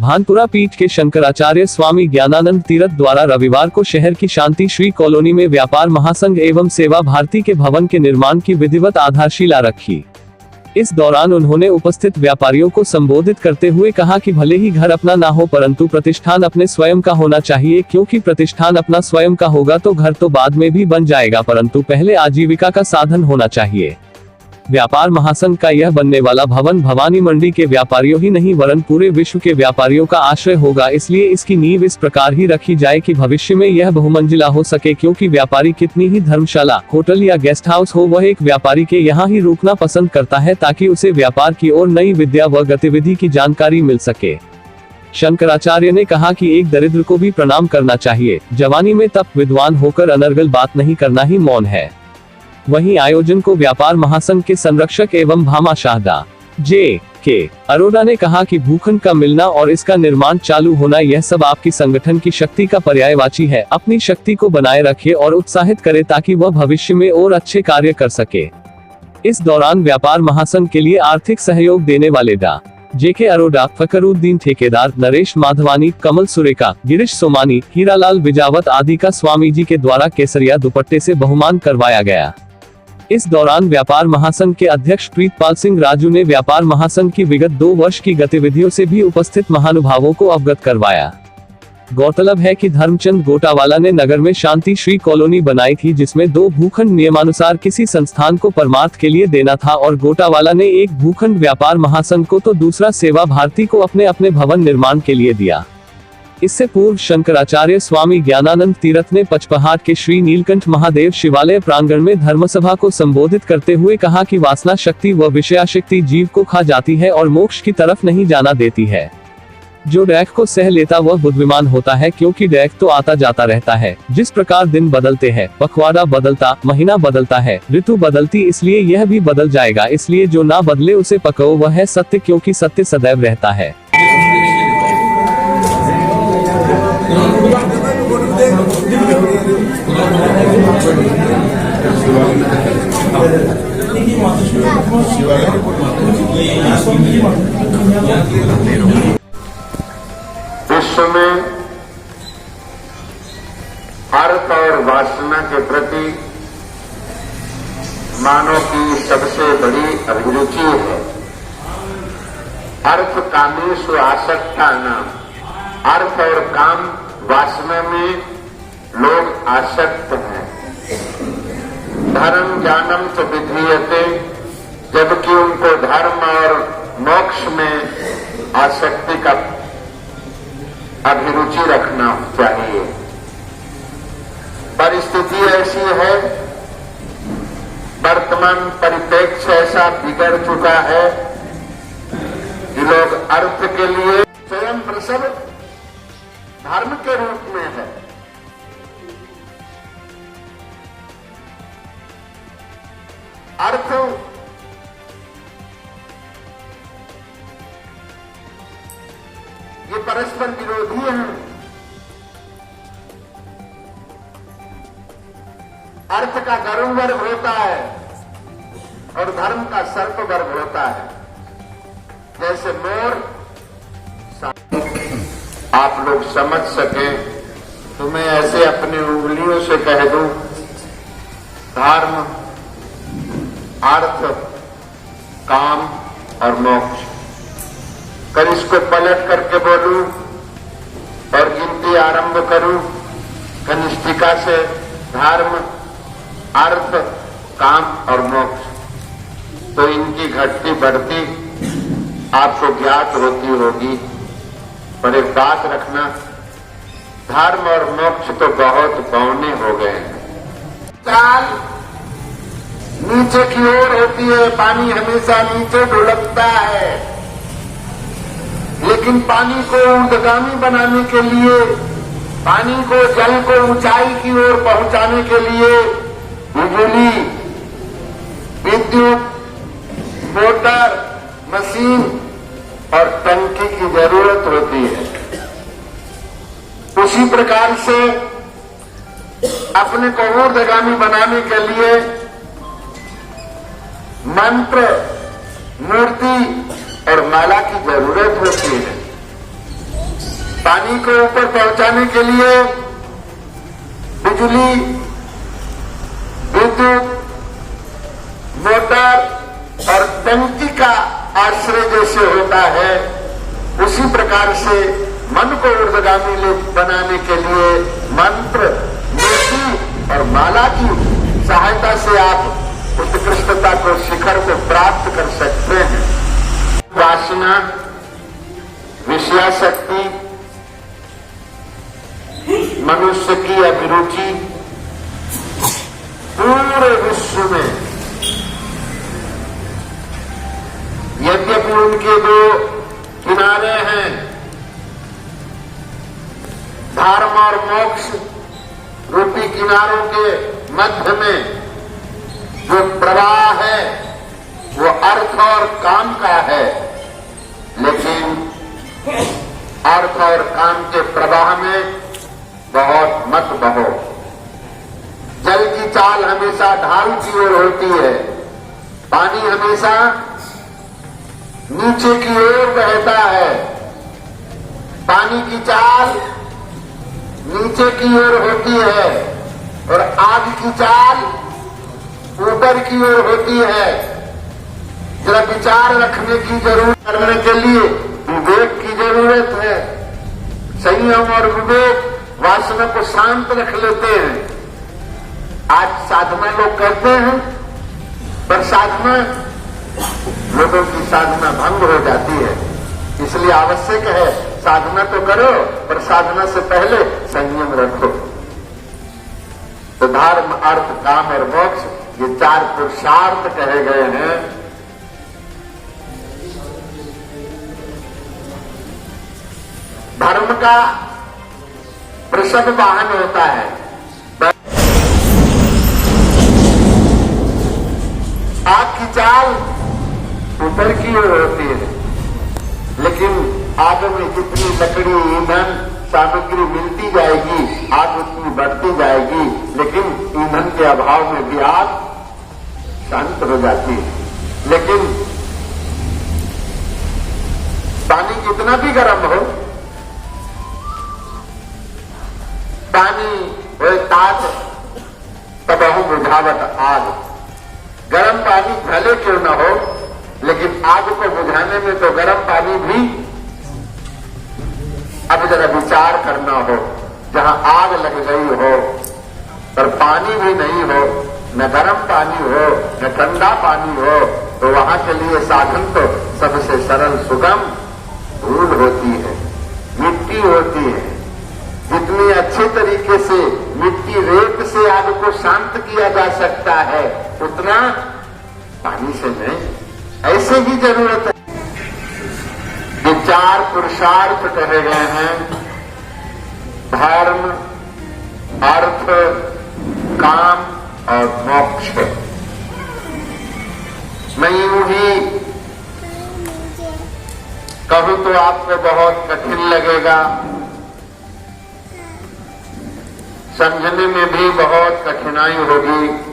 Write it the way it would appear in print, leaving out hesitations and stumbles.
भानपुरा पीठ के शंकराचार्य स्वामी ज्ञानानंद तीरथ द्वारा रविवार को शहर की शांति श्री कॉलोनी में व्यापार महासंघ एवं सेवा भारती के भवन के निर्माण की विधिवत आधारशिला रखी। इस दौरान उन्होंने उपस्थित व्यापारियों को संबोधित करते हुए कहा कि भले ही घर अपना ना हो परंतु प्रतिष्ठान अपने स्वयं का होना चाहिए, क्योंकि प्रतिष्ठान अपना स्वयं का होगा तो घर तो बाद में भी बन जाएगा, परंतु पहले आजीविका का साधन होना चाहिए। व्यापार महासंघ का यह बनने वाला भवन भवानी मंडी के व्यापारियों ही नहीं वरन पूरे विश्व के व्यापारियों का आश्रय होगा, इसलिए इसकी नींव इस प्रकार ही रखी जाए कि भविष्य में यह बहुमंजिला हो सके, क्योंकि व्यापारी कितनी ही धर्मशाला, होटल या गेस्ट हाउस हो, वह एक व्यापारी के यहाँ ही रुकना पसंद करता है ताकि उसे व्यापार की और नई विद्या व गतिविधि की जानकारी मिल सके। शंकराचार्य ने कहा कि एक दरिद्र को भी प्रणाम करना चाहिए, जवानी में तप विद्वान होकर अनर्गल बात नहीं करना ही मौन है। वहीं आयोजन को व्यापार महासंघ के संरक्षक एवं भामाशाह डा J.K. अरोड़ा ने कहा कि भूखंड का मिलना और इसका निर्माण चालू होना यह सब आपकी संगठन की शक्ति का पर्यायवाची है। अपनी शक्ति को बनाए रखे और उत्साहित करे ताकि वह भविष्य में और अच्छे कार्य कर सके। इस दौरान व्यापार महासंघ के लिए आर्थिक सहयोग देने वाले डा J.K. अरोड़ा, फकरुद्दीन ठेकेदार, नरेश माधवानी, कमल सुरेका, गिरीश सोमानी, हीरालाल बिजावत आदि का स्वामी जी के द्वारा केसरिया दुपट्टे से बहुमान करवाया गया। इस दौरान व्यापार महासंघ के अध्यक्ष प्रीतपाल सिंह राजू ने व्यापार महासंघ की विगत 2 वर्ष की गतिविधियों से भी उपस्थित महानुभावों को अवगत करवाया। गौरतलब है कि धर्मचंद गोटावाला ने नगर में शांति श्री कॉलोनी बनाई थी, जिसमें 2 भूखंड नियमानुसार किसी संस्थान को परमार्थ के लिए देना था और गोटावाला ने एक भूखंड व्यापार महासंघ को तो दूसरा सेवा भारती को अपने अपने भवन निर्माण के लिए दिया। इससे पूर्व शंकराचार्य स्वामी ज्ञानानंद तीरथ ने पचपहाट के श्री नीलकंठ महादेव शिवालय प्रांगण में धर्मसभा को संबोधित करते हुए कहा कि वासना शक्ति व विषयाशक्ति जीव को खा जाती है और मोक्ष की तरफ नहीं जाना देती है। जो डैक को सह लेता वह बुद्धिमान होता है, क्योंकि डैक तो आता जाता रहता है। जिस प्रकार दिन बदलते हैं, पखवाड़ा बदलता, महीना बदलता है, ऋतु बदलती, इसलिए यह भी बदल जाएगा। इसलिए जो ना बदले उसे पकाओ, वह है सत्य, क्योंकि सत्य सदैव रहता है। विश्व में अर्थ और वासना के प्रति मानव की सबसे बड़ी अभिरुचि है। अर्थ कामेषु आसक्ता नाम, अर्थ और काम वासना में लोग आसक्त हैं। धर्म ज्ञानम च विधीयते, जबकि उनको धर्म और मोक्ष में आसक्ति का अभिरुचि रखना चाहिए। परिस्थिति ऐसी है, वर्तमान परिप्रेक्ष्य ऐसा बिगड़ चुका है कि लोग अर्थ के लिए स्वयं प्रसव धर्म के रूप में है। अर्थ ये परस्पर विरोधी है। अर्थ का गरुण वर्ग होता है और धर्म का सर्प वर्ग होता है। जैसे मोर, आप लोग समझ सके तो मैं ऐसे अपनी उंगलियों से कह दूं, धर्म, अर्थ, काम और मोक्ष। कर इसको पलट करके बोलूं और गिनती आरंभ करूं कनिष्ठिका से, धर्म, अर्थ, काम और मोक्ष, तो इनकी घटती बढ़ती आपको ज्ञात होती होगी। पर एक बात रखना, धर्म और मोक्ष तो बहुत पौने हो गए हैं। चाल नीचे की ओर होती है, पानी हमेशा नीचे ढुलकता है, लेकिन पानी को ऊर्ध्वगामी बनाने के लिए, पानी को, जल को ऊंचाई की ओर पहुंचाने के लिए बिजली, विद्युत, मोटर, मशीन और टंकी की जरूरत होती है। उसी प्रकार से अपने को ऊर्ध्वगामी बनाने के लिए मंत्र, मूर्ति और माला की जरूरत होती है। पानी को ऊपर पहुंचाने के लिए बिजली, विद्युत, मोटर और टंकी का आश्रय जैसे होता है, उसी प्रकार से मन को ऊर्ध्वगामी बनाने के लिए मंत्र, मूर्ति और माला की सहायता से आप उत्कृष्टता को, शिखर को प्राप्त कर सकते हैं। वासना, विषयाशक्ति, मनुष्य की अभिरुचि पूरे विश्व में, यद्यपि उनके दो किनारे हैं, धर्म और मोक्ष रूपी किनारों के मध्य में जो प्रवाह है वो अर्थ और काम का है, लेकिन अर्थ और काम के प्रवाह में बहुत मत बहो। जल की चाल हमेशा ढाल की ओर होती है, पानी हमेशा नीचे की ओर बहता है। पानी की चाल नीचे की ओर होती है और आग की चाल ऊपर की ओर होती है। जरा विचार रखने की जरूरत, करने के लिए विवेक की जरूरत है। संयम और विवेक वासना को शांत रख लेते हैं। आज साधना लोग करते हैं, पर साधना, लोगों की साधना भंग हो जाती है। इसलिए आवश्यक है साधना तो करो, पर साधना से पहले संयम रखो। तो धर्म, अर्थ, काम और मोक्ष, ये चार पुरुषार्थ कहे गए हैं। धर्म का वृषभ वाहन होता है, आग की चाल ऊपर की ओर होती है, लेकिन आग में जितनी लकड़ी, ईंधन, सामग्री मिलती जाएगी, आग उतनी बढ़ती जाएगी, लेकिन ईंधन के अभाव में भी आग शांत हो जाती है। लेकिन पानी कितना भी गर्म हो, पानी हो ताज तबहु बुझावट आग। गर्म पानी भले क्यों न हो, लेकिन आग को बुझाने में तो गर्म पानी भी, अब जरा विचार करना हो, जहां आग लग गई हो पर पानी भी नहीं हो, न गर्म पानी हो न ठंडा पानी हो, तो वहां के लिए साधन तो सबसे सरल, सुगम धूल होती है, मिट्टी होती है। जितनी अच्छे तरीके से मिट्टी, रेत से आग को शांत किया जा सकता है, उतना पानी से नहीं। ऐसे ही जरूरत है। ये चार पुरुषार्थ कहे गए हैं, धर्म, अर्थ, काम और मोक्ष। मैं यूं ही कहूं तो आपको बहुत कठिन लगेगा, समझने में भी बहुत कठिनाई होगी।